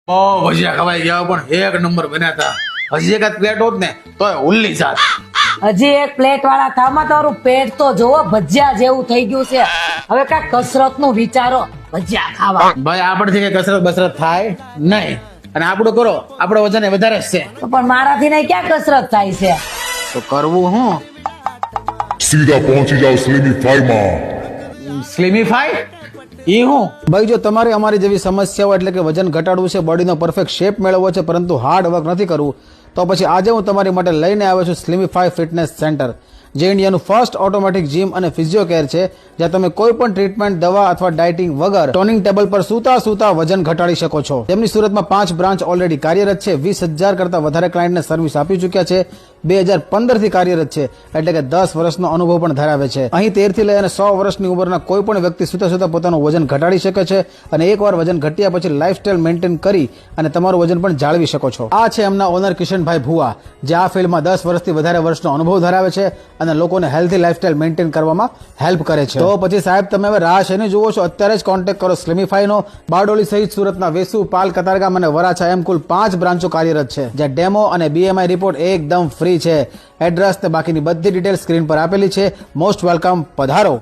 ઓ ભજીયા ખવાઈ ગયા પણ એક નંબર બન્યા હતા. હજી એકાદ પ્લેટ હોત ને તોય ઉલ્લી જાત. હજી એક પ્લેટ વાળા થામાં તારું પેટ તો જોવો ભજીયા જેવું થઈ ગયું છે. હવે કાંઈક કસરત નું વિચારો ભજીયા ખાવા. ભાઈ આપણથી કઈ કસરત બસરત થાય નહીં, અને આપણું કરો, આપણો વજન એ વધારે જ છે. તો પણ મારાથી નહીં ક્યાં કસરત થાય છે. તો કરવું હું સીધા પહોંચી જાઓ સ્લિમિફાઈમાં. સ્લિમિફાઈ ઈ હું? ભાઈ જો તમારે અમારી જેવી સમસ્યાઓ એટલે કે વજન ઘટાડવું છે, બોડીનો પરફેક્ટ શેપ મેળવવો છે પરંતુ હાર્ડ વર્ક નથી કરવું, તો પછી આજે હું તમારી માટે લઈને આવ્યો છું સ્લિમિફાઈ ફિટનેસ સેન્ટર, જે ઇન્ડિયાનું ફર્સ્ટ ઓટોમેટિક જીમ અને ફિઝિયોકેર છે, જ્યાં તમે કોઈ પણ ટ્રીટમેન્ટ, દવા અથવા ડાયટિંગ વગર ટોનિંગ ટેબલ પર સૂતા વજન ઘટાડી શકો છો. તેમની સુરતમાં 5 બ્રાન્ચ ઓલરેડી કાર્યરત છે, 20,000 કરતા વધારે ક્લાયન્ટને સર્વિસ આપી ચૂક્યા છે, 2015 થી કાર્યરત છે, એટલે કે 10 વર્ષનો અનુભવ પણ ધરાવે છે. અહીં 13 થી લઈ અને 100 વર્ષની ઉંમરના કોઈ પણ વ્યક્તિ સૂતા પોતાનું વજન ઘટાડી શકે છે, અને એકવાર વજન ઘટ્યા પછી લાઇફસ્ટાઇલ મેન્ટેન કરી અને તમારું વજન પણ જાળવી શકો છો. આ છે એમના ઓનર કિશનભાઈ ભુવા, જે આ ફિલ્ડમાં 10 વર્ષથી વધારે વર્ષનો અનુભવ ધરાવે છે અને લોકોને હેલ્ધી લાઇફસ્ટાઇલ મેન્ટેન કરવામાં હેલ્પ કરે છે. તો પછી સાહેબ તમે હવે રાહ શેની જુઓ છો? અત્યારે જ કોન્ટેક્ટ કરો સ્લિમિફાઈનો. બારડોલી સહિત સુરતના વેસુ, પાલ, કતારગામ અને વરાછા એમ કુલ 5 બ્રાન્ચો કાર્યરત છે, જ્યાં ડેમો અને BMI રિપોર્ટ એકદમ ફ્રી છે. એડ્રેસ ને બાકીની બધી ડિટેલ સ્ક્રીન પર આપેલી છે. મોસ્ટ વેલકમ, પધારો.